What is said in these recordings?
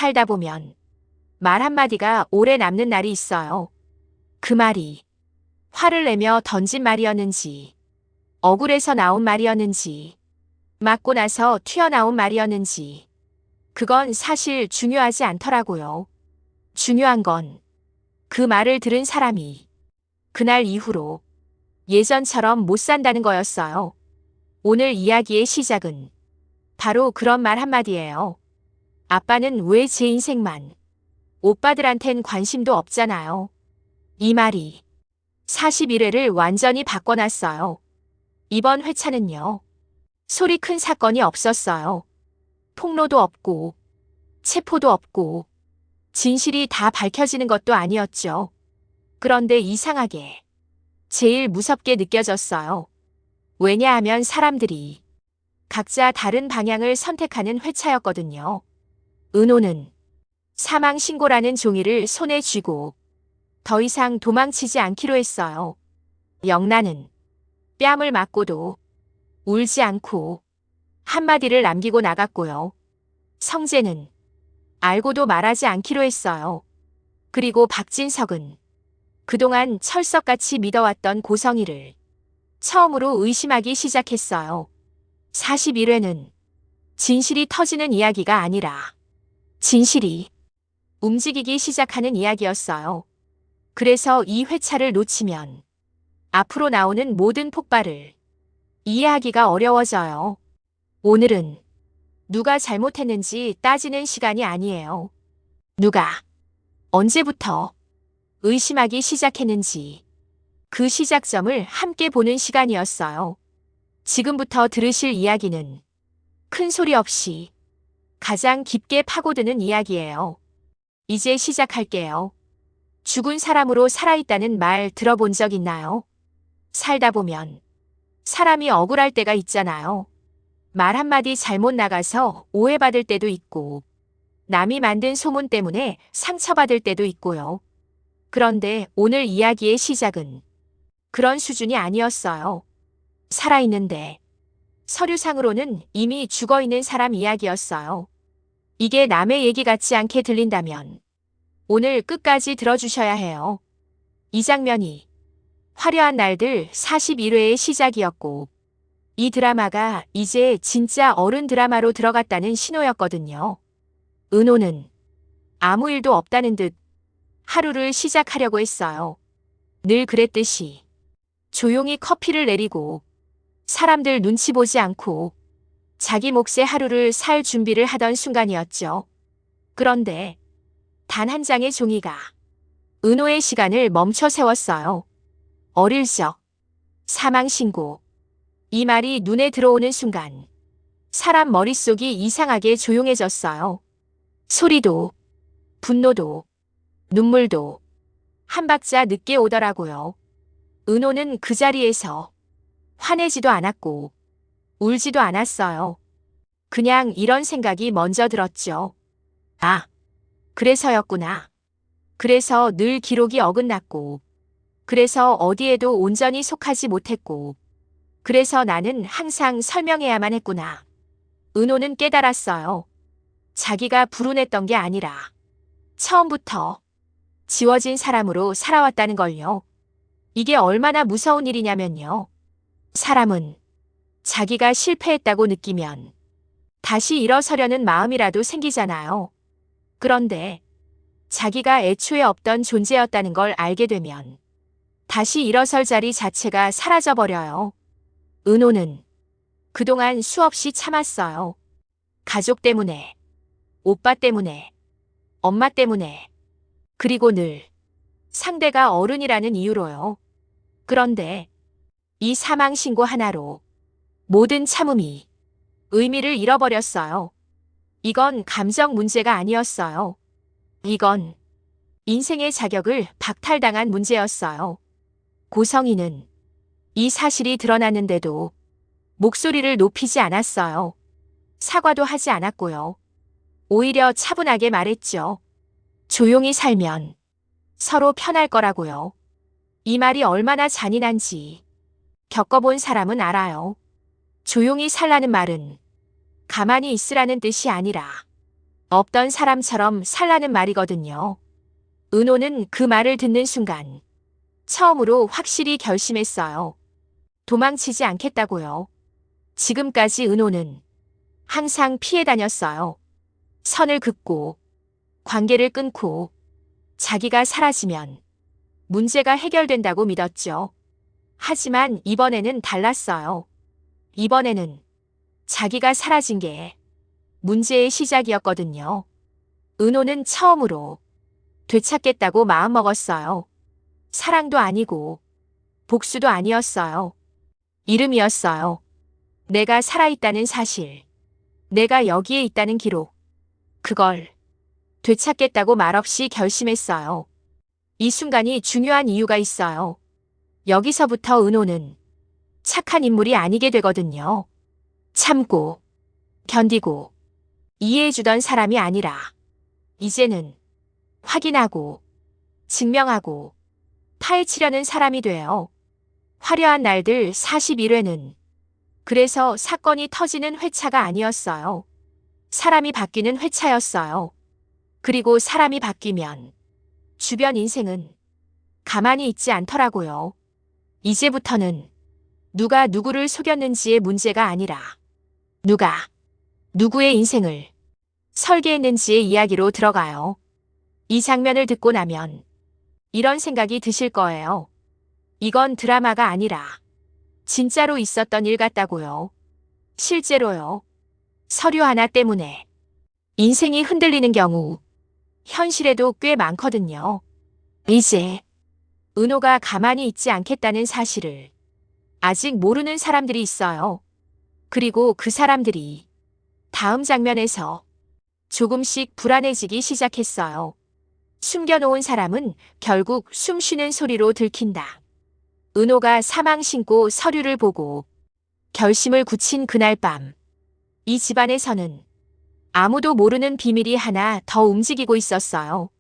살다 보면 말 한마디가 오래 남는 날이 있어요. 그 말이 화를 내며 던진 말이었는지, 억울해서 나온 말이었는지, 맞고 나서 튀어나온 말이었는지, 그건 사실 중요하지 않더라고요. 중요한 건 그 말을 들은 사람이 그날 이후로 예전처럼 못 산다는 거였어요. 오늘 이야기의 시작은 바로 그런 말 한마디예요. 아빠는 왜 제 인생만, 오빠들한텐 관심도 없잖아요. 이 말이 41회를 완전히 바꿔놨어요. 이번 회차는요. 소리 큰 사건이 없었어요. 폭로도 없고, 체포도 없고, 진실이 다 밝혀지는 것도 아니었죠. 그런데 이상하게 제일 무섭게 느껴졌어요. 왜냐하면 사람들이 각자 다른 방향을 선택하는 회차였거든요. 은호는 사망신고라는 종이를 손에 쥐고 더 이상 도망치지 않기로 했어요. 영란은 뺨을 맞고도 울지 않고 한마디를 남기고 나갔고요. 성재는 알고도 말하지 않기로 했어요. 그리고 박진석은 그동안 철석같이 믿어왔던 고성희를 처음으로 의심하기 시작했어요. 41회는 진실이 터지는 이야기가 아니라 진실이 움직이기 시작하는 이야기였어요. 그래서 이 회차를 놓치면 앞으로 나오는 모든 폭발을 이해하기가 어려워져요. 오늘은 누가 잘못했는지 따지는 시간이 아니에요. 누가 언제부터 의심하기 시작했는지 그 시작점을 함께 보는 시간이었어요. 지금부터 들으실 이야기는 큰 소리 없이 가장 깊게 파고드는 이야기예요. 이제 시작할게요. 죽은 사람으로 살아있다는 말 들어본 적 있나요? 살다 보면 사람이 억울할 때가 있잖아요. 말 한마디 잘못 나가서 오해받을 때도 있고, 남이 만든 소문 때문에 상처받을 때도 있고요. 그런데 오늘 이야기의 시작은 그런 수준이 아니었어요. 살아있는데 서류상으로는 이미 죽어있는 사람 이야기였어요. 이게 남의 얘기 같지 않게 들린다면 오늘 끝까지 들어주셔야 해요. 이 장면이 화려한 날들 41회의 시작이었고, 이 드라마가 이제 진짜 어른 드라마로 들어갔다는 신호였거든요. 은호는 아무 일도 없다는 듯 하루를 시작하려고 했어요. 늘 그랬듯이 조용히 커피를 내리고 사람들 눈치 보지 않고 자기 몫의 하루를 살 준비를 하던 순간이었죠. 그런데 단 한 장의 종이가 은호의 시간을 멈춰 세웠어요. 어릴 적 사망신고. 이 말이 눈에 들어오는 순간 사람 머릿속이 이상하게 조용해졌어요. 소리도, 분노도, 눈물도 한 박자 늦게 오더라고요. 은호는 그 자리에서 화내지도 않았고 울지도 않았어요. 그냥 이런 생각이 먼저 들었죠. 아, 그래서였구나. 그래서 늘 기록이 어긋났고, 그래서 어디에도 온전히 속하지 못했고, 그래서 나는 항상 설명해야만 했구나. 은호는 깨달았어요. 자기가 불운했던 게 아니라 처음부터 지워진 사람으로 살아왔다는 걸요. 이게 얼마나 무서운 일이냐면요. 사람은 자기가 실패했다고 느끼면 다시 일어서려는 마음이라도 생기잖아요. 그런데 자기가 애초에 없던 존재였다는 걸 알게 되면 다시 일어설 자리 자체가 사라져버려요. 은호는 그동안 수없이 참았어요. 가족 때문에, 오빠 때문에, 엄마 때문에, 그리고 늘 상대가 어른이라는 이유로요. 그런데 이 사망신고 하나로 모든 참음이 의미를 잃어버렸어요. 이건 감정 문제가 아니었어요. 이건 인생의 자격을 박탈당한 문제였어요. 고성희는 이 사실이 드러났는데도 목소리를 높이지 않았어요. 사과도 하지 않았고요. 오히려 차분하게 말했죠. 조용히 살면 서로 편할 거라고요. 이 말이 얼마나 잔인한지 겪어본 사람은 알아요. 조용히 살라는 말은 가만히 있으라는 뜻이 아니라 없던 사람처럼 살라는 말이거든요. 은호는 그 말을 듣는 순간 처음으로 확실히 결심했어요. 도망치지 않겠다고요. 지금까지 은호는 항상 피해 다녔어요. 선을 긋고 관계를 끊고 자기가 사라지면 문제가 해결된다고 믿었죠. 하지만 이번에는 달랐어요. 이번에는 자기가 사라진 게 문제의 시작이었거든요. 은호는 처음으로 되찾겠다고 마음먹었어요. 사랑도 아니고 복수도 아니었어요. 이름이었어요. 내가 살아있다는 사실. 내가 여기에 있다는 기록. 그걸 되찾겠다고 말없이 결심했어요. 이 순간이 중요한 이유가 있어요. 여기서부터 은호는 착한 인물이 아니게 되거든요. 참고, 견디고, 이해해주던 사람이 아니라 이제는 확인하고, 증명하고, 파헤치려는 사람이 돼요. 화려한 날들 41회는 그래서 사건이 터지는 회차가 아니었어요. 사람이 바뀌는 회차였어요. 그리고 사람이 바뀌면 주변 인생은 가만히 있지 않더라고요. 이제부터는 누가 누구를 속였는지의 문제가 아니라 누가 누구의 인생을 설계했는지의 이야기로 들어가요. 이 장면을 듣고 나면 이런 생각이 드실 거예요. 이건 드라마가 아니라 진짜로 있었던 일 같다고요. 실제로요. 서류 하나 때문에 인생이 흔들리는 경우 현실에도 꽤 많거든요. 이제 은호가 가만히 있지 않겠다는 사실을 아직 모르는 사람들이 있어요. 그리고 그 사람들이 다음 장면에서 조금씩 불안해지기 시작했어요. 숨겨놓은 사람은 결국 숨 쉬는 소리로 들킨다. 은호가 사망 신고 서류를 보고 결심을 굳힌 그날 밤, 이 집안에서는 아무도 모르는 비밀이 하나 더 움직이고 있었어요.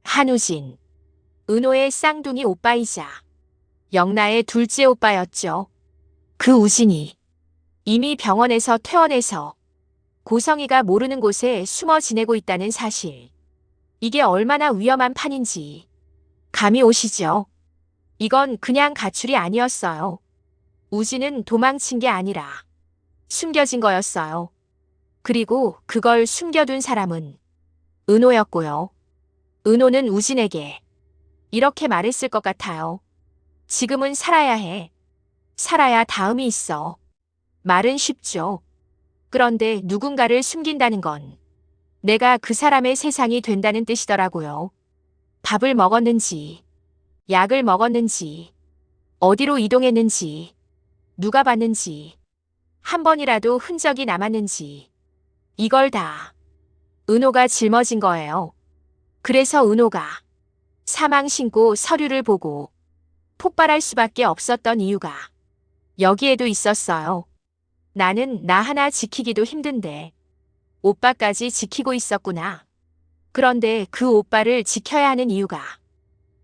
한우진, 은호의 쌍둥이 오빠이자 영나의 둘째 오빠였죠. 그 우진이 이미 병원에서 퇴원해서 고성이가 모르는 곳에 숨어 지내고 있다는 사실. 이게 얼마나 위험한 판인지 감이 오시죠? 이건 그냥 가출이 아니었어요. 우진은 도망친 게 아니라 숨겨진 거였어요. 그리고 그걸 숨겨둔 사람은 은호였고요. 은호는 우진에게 이렇게 말했을 것 같아요. 지금은 살아야 해. 살아야 다음이 있어. 말은 쉽죠. 그런데 누군가를 숨긴다는 건 내가 그 사람의 세상이 된다는 뜻이더라고요. 밥을 먹었는지, 약을 먹었는지, 어디로 이동했는지, 누가 봤는지, 한 번이라도 흔적이 남았는지, 이걸 다 은호가 짊어진 거예요. 그래서 은호가 사망 신고 서류를 보고 폭발할 수밖에 없었던 이유가 여기에도 있었어요. 나는 나 하나 지키기도 힘든데 오빠까지 지키고 있었구나. 그런데 그 오빠를 지켜야 하는 이유가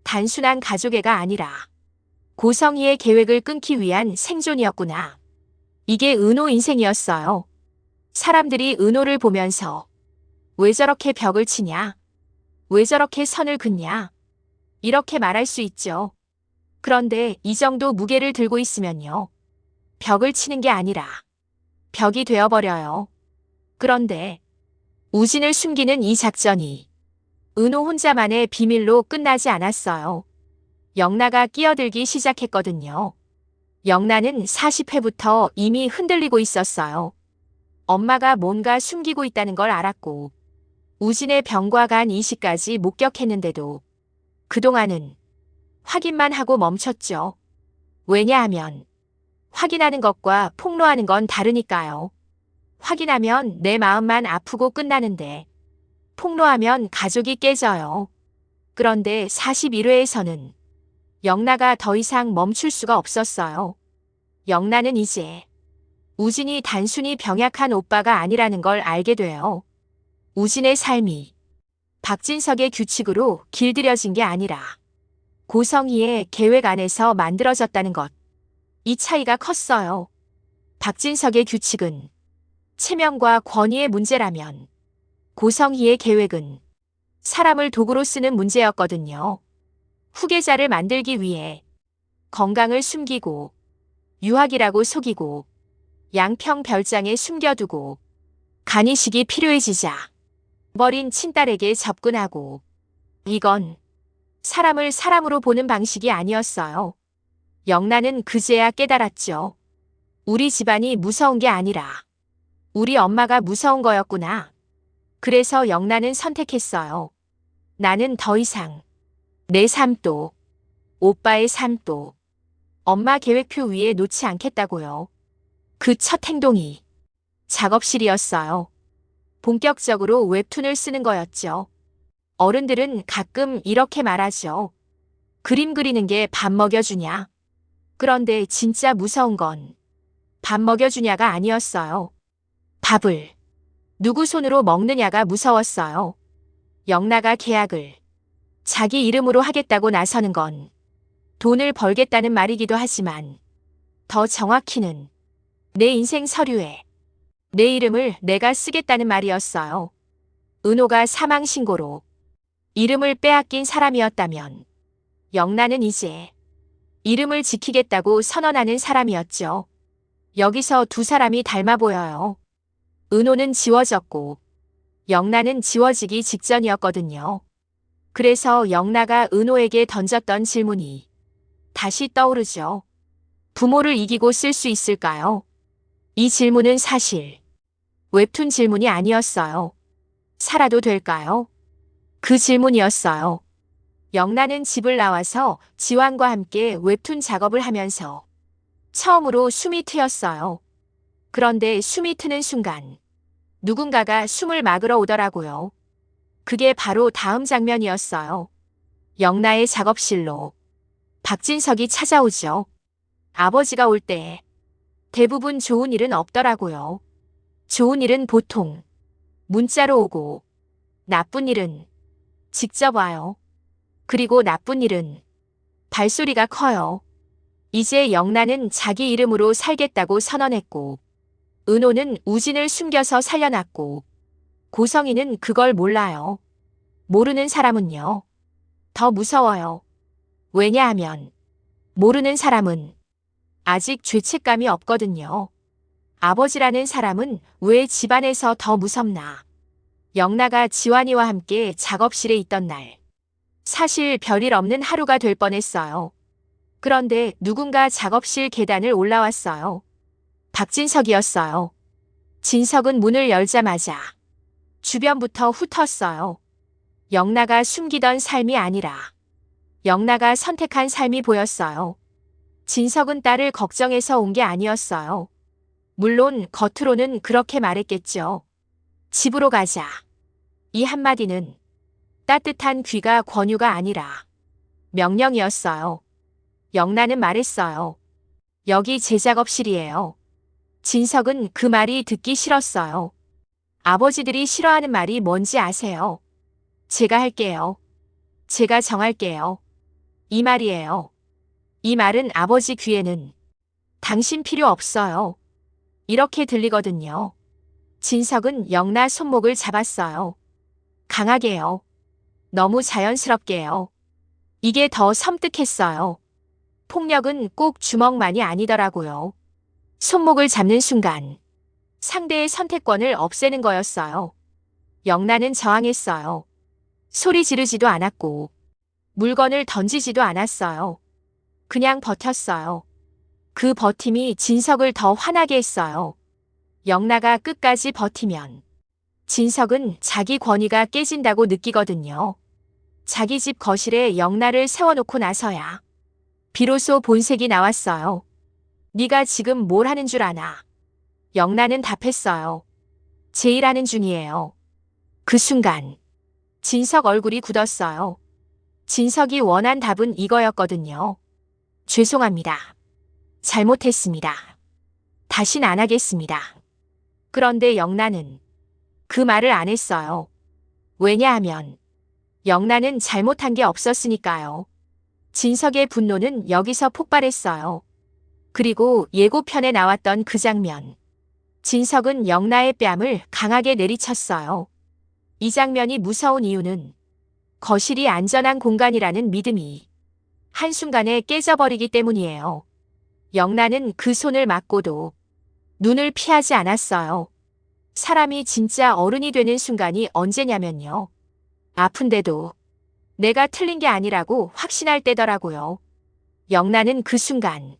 단순한 가족애가 아니라 고성이의 계획을 끊기 위한 생존이었구나. 이게 은호 인생이었어요. 사람들이 은호를 보면서 왜 저렇게 벽을 치냐? 왜 저렇게 선을 긋냐? 이렇게 말할 수 있죠. 그런데 이 정도 무게를 들고 있으면요. 벽을 치는 게 아니라 벽이 되어버려요. 그런데 우진을 숨기는 이 작전이 은호 혼자만의 비밀로 끝나지 않았어요. 영나가 끼어들기 시작했거든요. 영나는 40회부터 이미 흔들리고 있었어요. 엄마가 뭔가 숨기고 있다는 걸 알았고 우진의 병과 간 이식까지 목격했는데도 그동안은 확인만 하고 멈췄죠. 왜냐하면 확인하는 것과 폭로하는 건 다르니까요. 확인하면 내 마음만 아프고 끝나는데 폭로하면 가족이 깨져요. 그런데 41회에서는 영나가 더 이상 멈출 수가 없었어요. 영나는 이제 우진이 단순히 병약한 오빠가 아니라는 걸 알게 돼요. 우진의 삶이 박진석의 규칙으로 길들여진 게 아니라 고성희의 계획 안에서 만들어졌다는 것. 이 차이가 컸어요. 박진석의 규칙은 체면과 권위의 문제라면 고성희의 계획은 사람을 도구로 쓰는 문제였거든요. 후계자를 만들기 위해 건강을 숨기고 유학이라고 속이고 양평 별장에 숨겨두고 간이식이 필요해지자 버린 친딸에게 접근하고 이건 사람을 사람으로 보는 방식이 아니었어요. 영란은 그제야 깨달았죠. 우리 집안이 무서운 게 아니라 우리 엄마가 무서운 거였구나. 그래서 영란은 선택했어요. 나는 더 이상 내 삶도 오빠의 삶도 엄마 계획표 위에 놓지 않겠다고요. 그 첫 행동이 작업실이었어요. 본격적으로 웹툰을 쓰는 거였죠. 어른들은 가끔 이렇게 말하죠. 그림 그리는 게 밥 먹여주냐? 그런데 진짜 무서운 건 밥 먹여주냐가 아니었어요. 밥을 누구 손으로 먹느냐가 무서웠어요. 영나가 계약을 자기 이름으로 하겠다고 나서는 건 돈을 벌겠다는 말이기도 하지만 더 정확히는 내 인생 서류에 내 이름을 내가 쓰겠다는 말이었어요. 은호가 사망신고로 이름을 빼앗긴 사람이었다면 영나는 이제 이름을 지키겠다고 선언하는 사람이었죠. 여기서 두 사람이 닮아 보여요. 은호는 지워졌고 영나는 지워지기 직전이었거든요. 그래서 영나가 은호에게 던졌던 질문이 다시 떠오르죠. 부모를 이기고 쓸 수 있을까요? 이 질문은 사실 웹툰 질문이 아니었어요. 살아도 될까요? 그 질문이었어요. 영나는 집을 나와서 지환과 함께 웹툰 작업을 하면서 처음으로 숨이 트였어요. 그런데 숨이 트는 순간 누군가가 숨을 막으러 오더라고요. 그게 바로 다음 장면이었어요. 영나의 작업실로 박진석이 찾아오죠. 아버지가 올 때 대부분 좋은 일은 없더라고요. 좋은 일은 보통 문자로 오고 나쁜 일은 직접 와요. 그리고 나쁜 일은 발소리가 커요. 이제 영나는 자기 이름으로 살겠다고 선언했고 은호는 우진을 숨겨서 살려놨고 고성이는 그걸 몰라요. 모르는 사람은요. 더 무서워요. 왜냐하면 모르는 사람은 아직 죄책감이 없거든요. 아버지라는 사람은 왜 집안에서 더 무섭나. 영나가 지환이와 함께 작업실에 있던 날. 사실 별일 없는 하루가 될 뻔했어요. 그런데 누군가 작업실 계단을 올라왔어요. 박진석이었어요. 진석은 문을 열자마자 주변부터 훑었어요. 영나가 숨기던 삶이 아니라 영나가 선택한 삶이 보였어요. 진석은 딸을 걱정해서 온 게 아니었어요. 물론 겉으로는 그렇게 말했겠죠. 집으로 가자. 이 한마디는 따뜻한 귀가 권유가 아니라 명령이었어요. 영나는 말했어요. 여기 제 작업실이에요. 진석은 그 말이 듣기 싫었어요. 아버지들이 싫어하는 말이 뭔지 아세요? 제가 할게요. 제가 정할게요. 이 말이에요. 이 말은 아버지 귀에는 당신 필요 없어요. 이렇게 들리거든요. 진석은 영나 손목을 잡았어요. 강하게요. 너무 자연스럽게요. 이게 더 섬뜩했어요. 폭력은 꼭 주먹만이 아니더라고요. 손목을 잡는 순간 상대의 선택권을 없애는 거였어요. 영나는 저항했어요. 소리 지르지도 않았고 물건을 던지지도 않았어요. 그냥 버텼어요. 그 버팀이 진석을 더 화나게 했어요. 영나가 끝까지 버티면 진석은 자기 권위가 깨진다고 느끼거든요. 자기 집 거실에 영나를 세워놓고 나서야 비로소 본색이 나왔어요. 네가 지금 뭘 하는 줄 아나? 영나는 답했어요. 제 일하는 중이에요. 그 순간 진석 얼굴이 굳었어요. 진석이 원한 답은 이거였거든요. 죄송합니다. 잘못했습니다. 다신 안 하겠습니다. 그런데 영나는 그 말을 안 했어요. 왜냐하면 영나는 잘못한 게 없었으니까요. 진석의 분노는 여기서 폭발했어요. 그리고 예고편에 나왔던 그 장면. 진석은 영나의 뺨을 강하게 내리쳤어요. 이 장면이 무서운 이유는 거실이 안전한 공간이라는 믿음이 한순간에 깨져버리기 때문이에요. 영란은 그 손을 맞고도 눈을 피하지 않았어요. 사람이 진짜 어른이 되는 순간이 언제냐면요. 아픈데도 내가 틀린 게 아니라고 확신할 때더라고요. 영란은 그 순간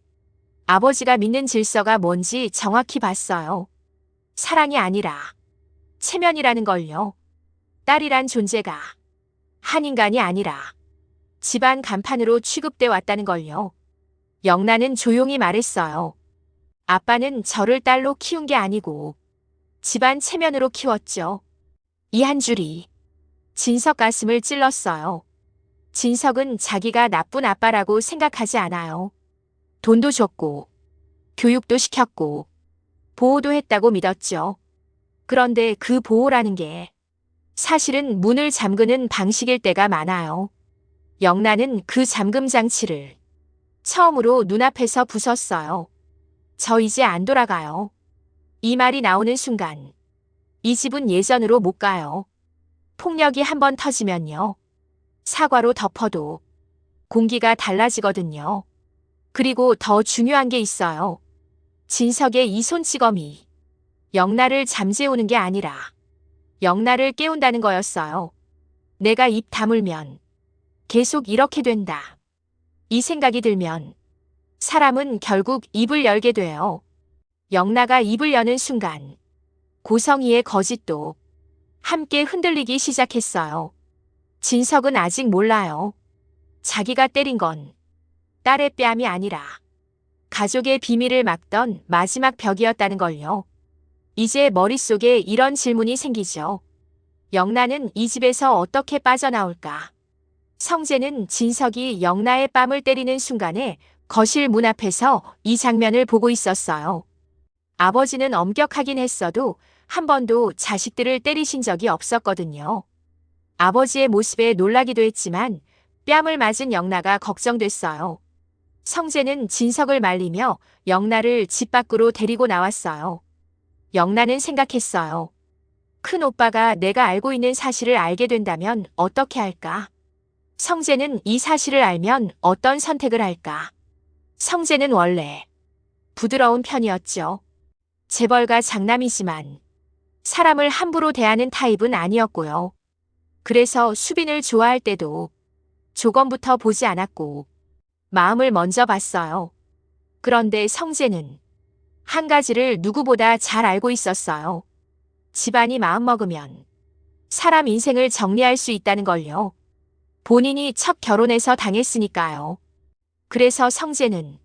아버지가 믿는 질서가 뭔지 정확히 봤어요. 사랑이 아니라 체면이라는 걸요. 딸이란 존재가 한 인간이 아니라 집안 간판으로 취급돼 왔다는 걸요. 영란은 조용히 말했어요. 아빠는 저를 딸로 키운 게 아니고 집안 체면으로 키웠죠. 이 한 줄이 진석 가슴을 찔렀어요. 진석은 자기가 나쁜 아빠라고 생각하지 않아요. 돈도 줬고 교육도 시켰고 보호도 했다고 믿었죠. 그런데 그 보호라는 게 사실은 문을 잠그는 방식일 때가 많아요. 영란은 그 잠금 장치를 처음으로 눈앞에서 부쉈어요. 저 이제 안 돌아가요. 이 말이 나오는 순간 이 집은 예전으로 못 가요. 폭력이 한번 터지면요. 사과로 덮어도 공기가 달라지거든요. 그리고 더 중요한 게 있어요. 진석의 이 손찌검이 영란을 잠재우는 게 아니라 영란을 깨운다는 거였어요. 내가 입 다물면 계속 이렇게 된다. 이 생각이 들면 사람은 결국 입을 열게 돼요. 영란가 입을 여는 순간 고성희의 거짓도 함께 흔들리기 시작했어요. 진석은 아직 몰라요. 자기가 때린 건 딸의 뺨이 아니라 가족의 비밀을 막던 마지막 벽이었다는 걸요. 이제 머릿속에 이런 질문이 생기죠. 영란은 이 집에서 어떻게 빠져나올까? 성재는 진석이 영란의 뺨을 때리는 순간에 거실 문 앞에서 이 장면을 보고 있었어요. 아버지는 엄격하긴 했어도 한 번도 자식들을 때리신 적이 없었거든요. 아버지의 모습에 놀라기도 했지만 뺨을 맞은 영란가 걱정됐어요. 성재는 진석을 말리며 영란을 집 밖으로 데리고 나왔어요. 영란은 생각했어요. 큰 오빠가 내가 알고 있는 사실을 알게 된다면 어떻게 할까? 성재는 이 사실을 알면 어떤 선택을 할까? 성재는 원래 부드러운 편이었죠. 재벌가 장남이지만 사람을 함부로 대하는 타입은 아니었고요. 그래서 수빈을 좋아할 때도 조건부터 보지 않았고 마음을 먼저 봤어요. 그런데 성재는 한 가지를 누구보다 잘 알고 있었어요. 집안이 마음먹으면 사람 인생을 정리할 수 있다는 걸요. 본인이 첫 결혼해서 당했으니까요. 그래서 성재는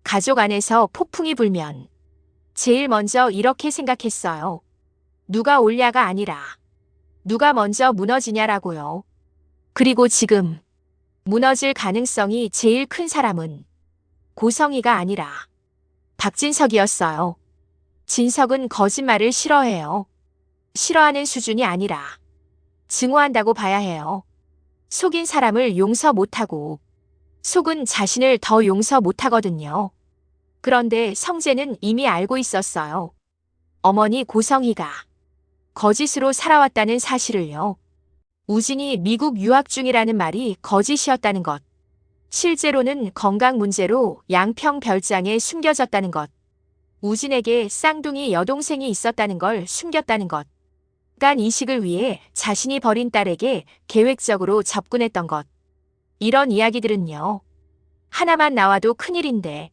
가족 안에서 폭풍이 불면 제일 먼저 이렇게 생각했어요. 누가 올냐가 아니라 누가 먼저 무너지냐라고요. 그리고 지금 무너질 가능성이 제일 큰 사람은 고성희가 아니라 박진석이었어요. 진석은 거짓말을 싫어해요. 싫어하는 수준이 아니라 증오한다고 봐야 해요. 속인 사람을 용서 못하고 속은 자신을 더 용서 못하거든요. 그런데 성재는 이미 알고 있었어요. 어머니 고성희가 거짓으로 살아왔다는 사실을요. 우진이 미국 유학 중이라는 말이 거짓이었다는 것. 실제로는 건강 문제로 양평 별장에 숨겨졌다는 것. 우진에게 쌍둥이 여동생이 있었다는 걸 숨겼다는 것. 간 이식을 위해 자신이 버린 딸에게 계획적으로 접근했던 것. 이런 이야기들은요. 하나만 나와도 큰일인데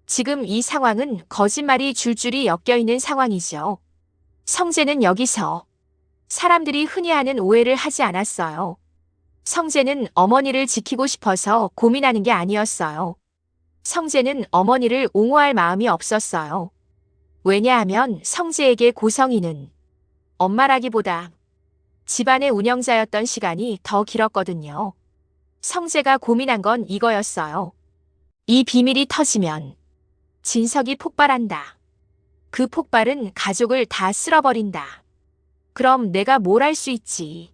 지금 이 상황은 거짓말이 줄줄이 엮여있는 상황이죠. 성재는 여기서 사람들이 흔히 하는 오해를 하지 않았어요. 성재는 어머니를 지키고 싶어서 고민하는 게 아니었어요. 성재는 어머니를 옹호할 마음이 없었어요. 왜냐하면 성재에게 고성희는 엄마라기보다 집안의 운영자였던 시간이 더 길었거든요. 성재가 고민한 건 이거였어요. 이 비밀이 터지면 진석이 폭발한다. 그 폭발은 가족을 다 쓸어버린다. 그럼 내가 뭘 할 수 있지?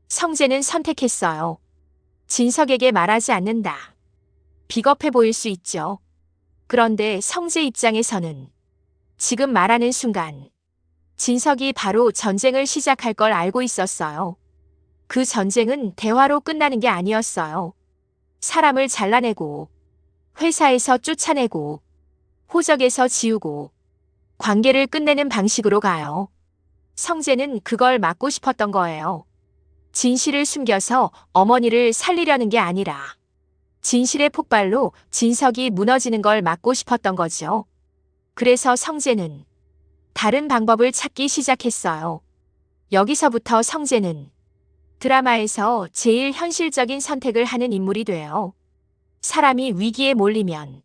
성재는 선택했어요. 진석에게 말하지 않는다. 비겁해 보일 수 있죠. 그런데 성재 입장에서는 지금 말하는 순간 진석이 바로 전쟁을 시작할 걸 알고 있었어요. 그 전쟁은 대화로 끝나는 게 아니었어요. 사람을 잘라내고, 회사에서 쫓아내고, 호적에서 지우고, 관계를 끝내는 방식으로 가요. 성재는 그걸 막고 싶었던 거예요. 진실을 숨겨서 어머니를 살리려는 게 아니라 진실의 폭발로 진석이 무너지는 걸 막고 싶었던 거죠. 그래서 성재는 다른 방법을 찾기 시작했어요. 여기서부터 성재는 드라마에서 제일 현실적인 선택을 하는 인물이 돼요. 사람이 위기에 몰리면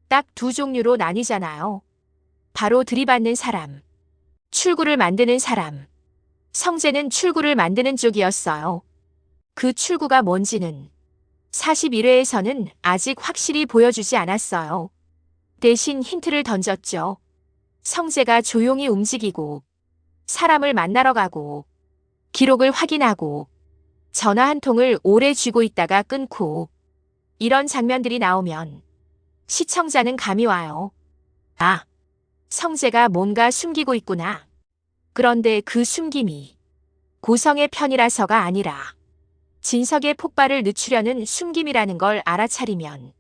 딱 두 종류로 나뉘잖아요. 바로 들이받는 사람, 출구를 만드는 사람. 성재는 출구를 만드는 쪽이었어요. 그 출구가 뭔지는 41회에서는 아직 확실히 보여주지 않았어요. 대신 힌트를 던졌죠. 성재가 조용히 움직이고, 사람을 만나러 가고, 기록을 확인하고, 전화 한 통을 오래 쥐고 있다가 끊고, 이런 장면들이 나오면 시청자는 감이 와요. 아, 성재가 뭔가 숨기고 있구나. 그런데 그 숨김이 고성의 편이라서가 아니라 진석의 폭발을 늦추려는 숨김이라는 걸 알아차리면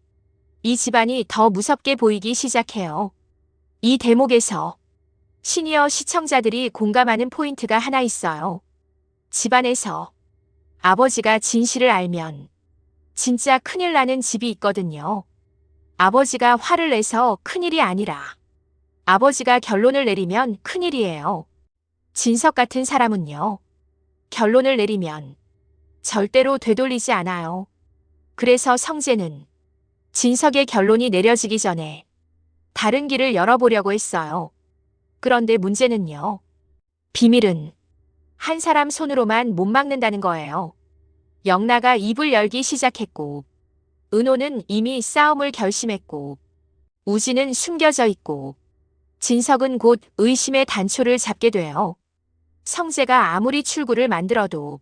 이 집안이 더 무섭게 보이기 시작해요. 이 대목에서 시니어 시청자들이 공감하는 포인트가 하나 있어요. 집안에서 아버지가 진실을 알면 진짜 큰일 나는 집이 있거든요. 아버지가 화를 내서 큰일이 아니라 아버지가 결론을 내리면 큰일이에요. 진석 같은 사람은요. 결론을 내리면 절대로 되돌리지 않아요. 그래서 성재는 진석의 결론이 내려지기 전에 다른 길을 열어보려고 했어요. 그런데 문제는요. 비밀은 한 사람 손으로만 못 막는다는 거예요. 영나가 입을 열기 시작했고, 은호는 이미 싸움을 결심했고, 우진은 숨겨져 있고, 진석은 곧 의심의 단초를 잡게 돼요. 성재가 아무리 출구를 만들어도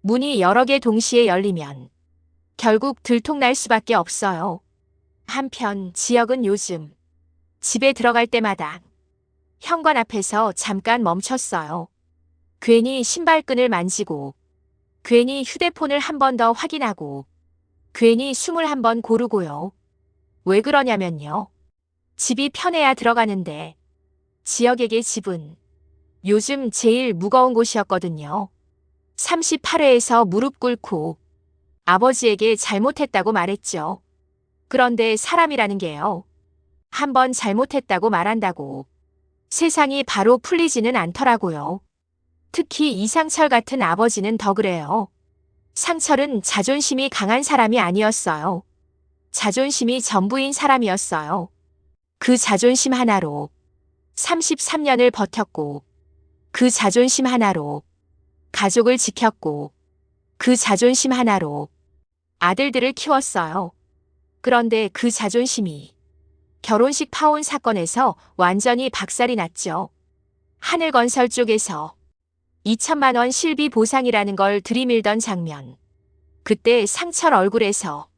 문이 여러 개 동시에 열리면 결국 들통날 수밖에 없어요. 한편 지혁은 요즘 집에 들어갈 때마다 현관 앞에서 잠깐 멈췄어요. 괜히 신발끈을 만지고, 괜히 휴대폰을 한 번 더 확인하고, 괜히 숨을 한 번 고르고요. 왜 그러냐면요. 집이 편해야 들어가는데 지혁에게 집은 요즘 제일 무거운 곳이었거든요. 38회에서 무릎 꿇고 아버지에게 잘못했다고 말했죠. 그런데 사람이라는 게요. 한번 잘못했다고 말한다고 세상이 바로 풀리지는 않더라고요. 특히 이상철 같은 아버지는 더 그래요. 상철은 자존심이 강한 사람이 아니었어요. 자존심이 전부인 사람이었어요. 그 자존심 하나로 33년을 버텼고, 그 자존심 하나로 가족을 지켰고, 그 자존심 하나로 아들들을 키웠어요. 그런데 그 자존심이 결혼식 파혼 사건에서 완전히 박살이 났죠. 하늘건설 쪽에서 2천만 원 실비 보상이라는 걸 들이밀던 장면. 그때 상철 얼굴에서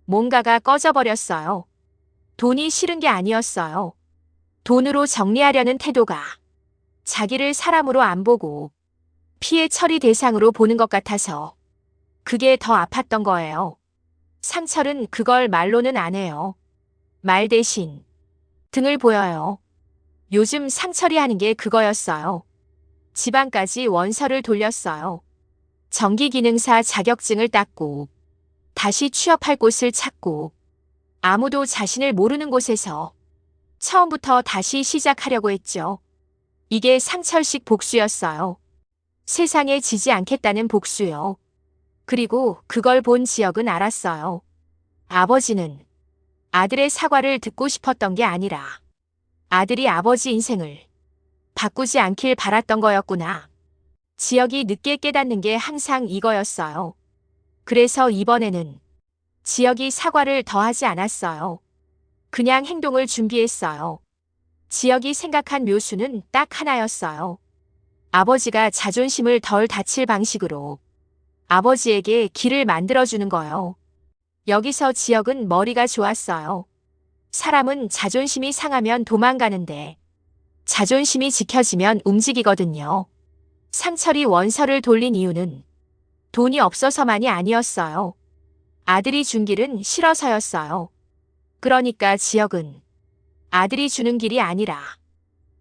뭔가가 꺼져버렸어요. 돈이 싫은 게 아니었어요. 돈으로 정리하려는 태도가 자기를 사람으로 안 보고 피해 처리 대상으로 보는 것 같아서 그게 더 아팠던 거예요. 상철은 그걸 말로는 안 해요. 말 대신 등을 보여요. 요즘 상철이 하는 게 그거였어요. 지방까지 원서를 돌렸어요. 전기기능사 자격증을 땄고 다시 취업할 곳을 찾고 아무도 자신을 모르는 곳에서 처음부터 다시 시작하려고 했죠. 이게 상철식 복수였어요. 세상에 지지 않겠다는 복수요. 그리고 그걸 본 지혁은 알았어요. 아버지는 아들의 사과를 듣고 싶었던 게 아니라 아들이 아버지 인생을 바꾸지 않길 바랐던 거였구나. 지혁이 늦게 깨닫는 게 항상 이거였어요. 그래서 이번에는 지혁이 사과를 더 하지 않았어요. 그냥 행동을 준비했어요. 지혁이 생각한 묘수는 딱 하나였어요. 아버지가 자존심을 덜 다칠 방식으로 아버지에게 길을 만들어주는 거요. 여기서 지혁은 머리가 좋았어요. 사람은 자존심이 상하면 도망가는데 자존심이 지켜지면 움직이거든요. 상철이 원서를 돌린 이유는 돈이 없어서만이 아니었어요. 아들이 준 길은 싫어서였어요. 그러니까 지혁은 아들이 주는 길이 아니라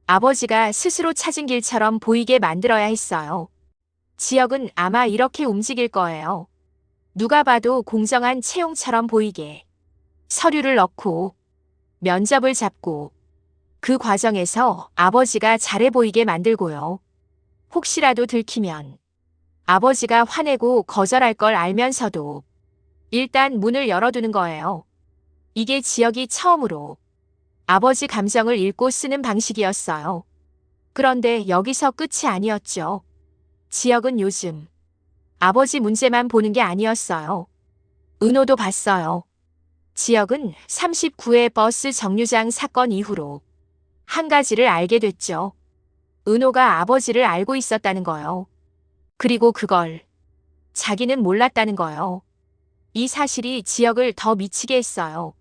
아버지가 스스로 찾은 길처럼 보이게 만들어야 했어요. 지혁은 아마 이렇게 움직일 거예요. 누가 봐도 공정한 채용처럼 보이게 서류를 넣고 면접을 잡고 그 과정에서 아버지가 잘해 보이게 만들고요. 혹시라도 들키면 아버지가 화내고 거절할 걸 알면서도 일단 문을 열어두는 거예요. 이게 지혁이 처음으로 아버지 감정을 읽고 쓰는 방식이었어요. 그런데 여기서 끝이 아니었죠. 지혁은 요즘 아버지 문제만 보는 게 아니었어요. 은호도 봤어요. 지혁은 39회 버스 정류장 사건 이후로 한 가지를 알게 됐죠. 은호가 아버지를 알고 있었다는 거요. 그리고 그걸 자기는 몰랐다는 거요. 이 사실이 지혁을 더 미치게 했어요.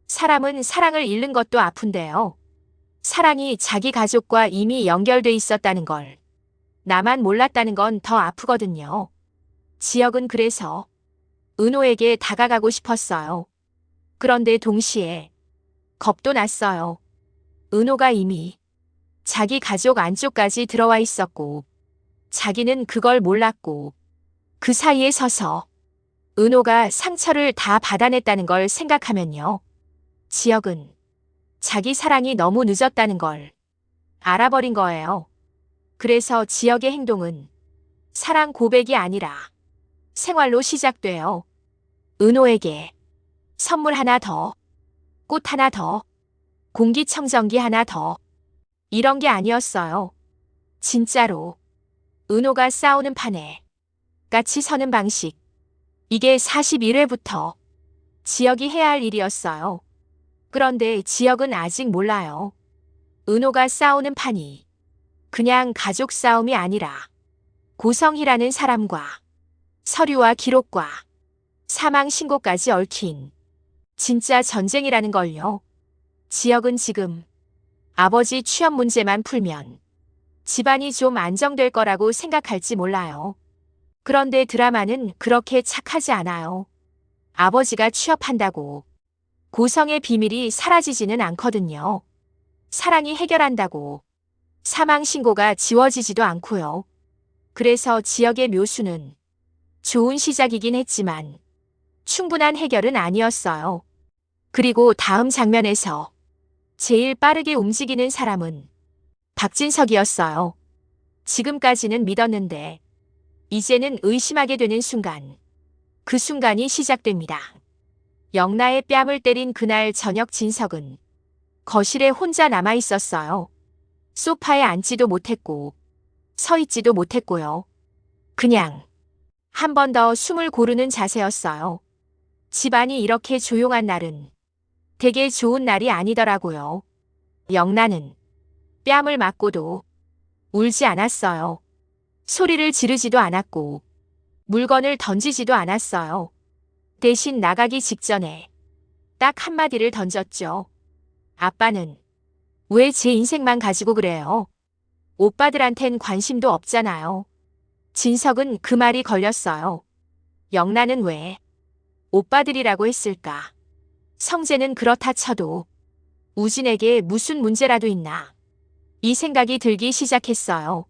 사람은 사랑을 잃는 것도 아픈데요. 사랑이 자기 가족과 이미 연결돼 있었다는 걸 나만 몰랐다는 건 더 아프거든요. 지혁은 그래서 은호에게 다가가고 싶었어요. 그런데 동시에 겁도 났어요. 은호가 이미 자기 가족 안쪽까지 들어와 있었고 자기는 그걸 몰랐고 그 사이에 서서 은호가 상처를 다 받아냈다는 걸 생각하면요. 지혁은 자기 사랑이 너무 늦었다는 걸 알아버린 거예요. 그래서 지혁의 행동은 사랑 고백이 아니라 생활로 시작돼요. 은호에게 선물 하나 더, 꽃 하나 더, 공기청정기 하나 더. 이런 게 아니었어요. 진짜로 은호가 싸우는 판에 같이 서는 방식. 이게 41회부터 지혁이 해야 할 일이었어요. 그런데 지혁은 아직 몰라요. 은호가 싸우는 판이 그냥 가족 싸움이 아니라 고성희라는 사람과 서류와 기록과 사망 신고까지 얽힌 진짜 전쟁이라는 걸요. 지혁은 지금 아버지 취업 문제만 풀면 집안이 좀 안정될 거라고 생각할지 몰라요. 그런데 드라마는 그렇게 착하지 않아요. 아버지가 취업한다고 고성의 비밀이 사라지지는 않거든요. 사랑이 해결한다고 사망 신고가 지워지지도 않고요. 그래서 지역의 묘수는 좋은 시작이긴 했지만 충분한 해결은 아니었어요. 그리고 다음 장면에서 제일 빠르게 움직이는 사람은 박진석이었어요. 지금까지는 믿었는데 이제는 의심하게 되는 순간, 그 순간이 시작됩니다. 영나의 뺨을 때린 그날 저녁 진석은 거실에 혼자 남아 있었어요. 소파에 앉지도 못했고 서 있지도 못했고요. 그냥 한 번 더 숨을 고르는 자세였어요. 집안이 이렇게 조용한 날은 되게 좋은 날이 아니더라고요. 영나는 뺨을 맞고도 울지 않았어요. 소리를 지르지도 않았고 물건을 던지지도 않았어요. 대신 나가기 직전에 딱 한마디를 던졌죠. 아빠는 왜 제 인생만 가지고 그래요? 오빠들한텐 관심도 없잖아요. 진석은 그 말이 걸렸어요. 영나는 왜 오빠들이라고 했을까? 성재는 그렇다 쳐도 우진에게 무슨 문제라도 있나? 이 생각이 들기 시작했어요.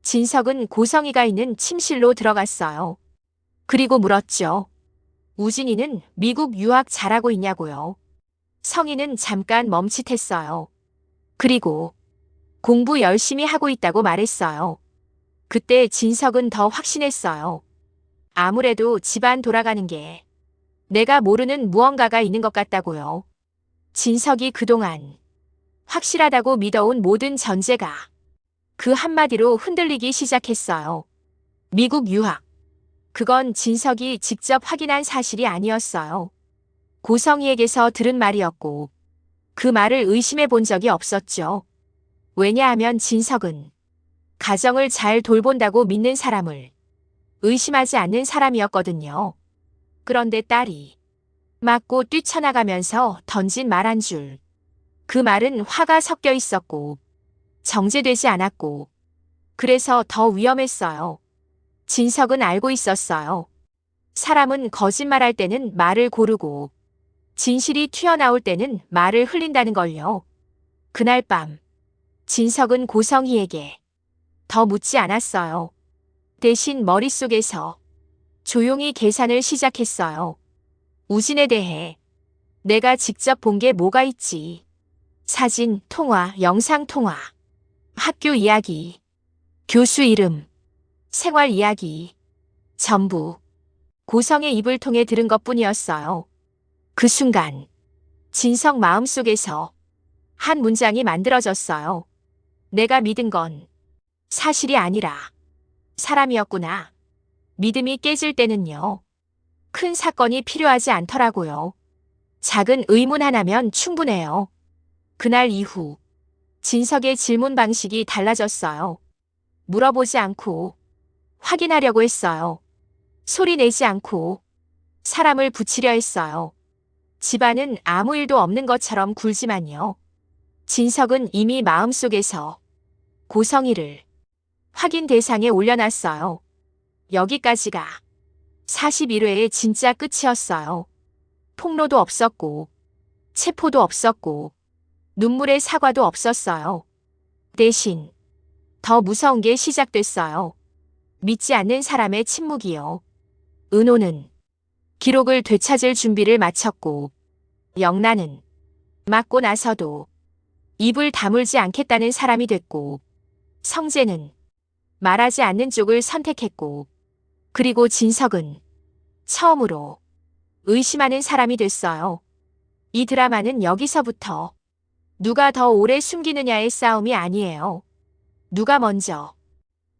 진석은 고성이가 있는 침실로 들어갔어요. 그리고 물었죠. 우진이는 미국 유학 잘하고 있냐고요. 성희는 잠깐 멈칫했어요. 그리고 공부 열심히 하고 있다고 말했어요. 그때 진석은 더 확신했어요. 아무래도 집안 돌아가는 게 내가 모르는 무언가가 있는 것 같다고요. 진석이 그동안 확실하다고 믿어온 모든 전제가 그 한마디로 흔들리기 시작했어요. 미국 유학. 그건 진석이 직접 확인한 사실이 아니었어요. 고성희에게서 들은 말이었고 그 말을 의심해 본 적이 없었죠. 왜냐하면 진석은 가정을 잘 돌본다고 믿는 사람을 의심하지 않는 사람이었거든요. 그런데 딸이 맞고 뛰쳐나가면서 던진 말 한 줄. 그 말은 화가 섞여 있었고 정제되지 않았고, 그래서 더 위험했어요. 진석은 알고 있었어요. 사람은 거짓말할 때는 말을 고르고, 진실이 튀어나올 때는 말을 흘린다는 걸요. 그날 밤, 진석은 고성희에게 더 묻지 않았어요. 대신 머릿속에서 조용히 계산을 시작했어요. 우진에 대해 내가 직접 본 게 뭐가 있지? 사진, 통화, 영상 통화, 학교 이야기, 교수 이름, 생활 이야기, 전부 고성의 입을 통해 들은 것뿐이었어요. 그 순간 진석 마음속에서 한 문장이 만들어졌어요. 내가 믿은 건 사실이 아니라 사람이었구나. 믿음이 깨질 때는요. 큰 사건이 필요하지 않더라고요. 작은 의문 하나면 충분해요. 그날 이후 진석의 질문 방식이 달라졌어요. 물어보지 않고 확인하려고 했어요. 소리 내지 않고 사람을 붙이려 했어요. 집안은 아무 일도 없는 것처럼 굴지만요. 진석은 이미 마음속에서 고성희를 확인 대상에 올려놨어요. 여기까지가 41회의 진짜 끝이었어요. 폭로도 없었고, 체포도 없었고, 눈물의 사과도 없었어요. 대신 더 무서운 게 시작됐어요. 믿지 않는 사람의 침묵이요. 은호는 기록을 되찾을 준비를 마쳤고, 영란은 맞고 나서도 입을 다물지 않겠다는 사람이 됐고, 성재는 말하지 않는 쪽을 선택했고, 그리고 진석은 처음으로 의심하는 사람이 됐어요. 이 드라마는 여기서부터 누가 더 오래 숨기느냐의 싸움이 아니에요. 누가 먼저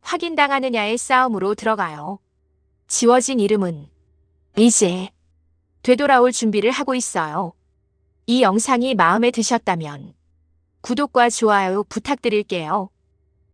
확인당하느냐의 싸움으로 들어가요. 지워진 이름은 이제 되돌아올 준비를 하고 있어요. 이 영상이 마음에 드셨다면 구독과 좋아요 부탁드릴게요.